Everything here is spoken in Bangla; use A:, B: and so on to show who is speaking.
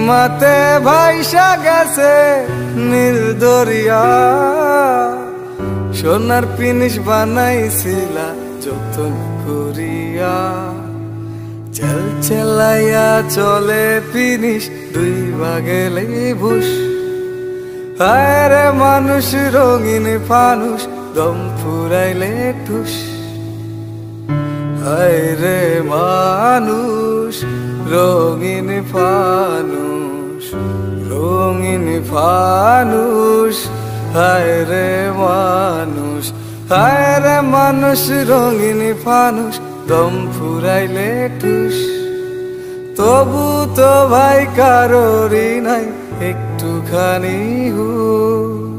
A: মাতে ভাইসা গেছে নীল দরিয়া, সোনার পিনিস বানাইছিলা যতন করিয়া। চেল চেলাইয়া চলে পিনিস দুই ভাগেলে ভুষ, হায় রে মানুষ রঙিন ফানুষ দম ফুরাইলে ঠুস। হায় রে মানুষ রঙিন ফানুষ, রঙিন ফানুষ। হায় রে মানুষ, হায় রে মানুষ রঙিন ফানুষ দম ফুরাইলে ঠুস। তবু তো ভাই কারোরই নাই একটুখানি হুশ।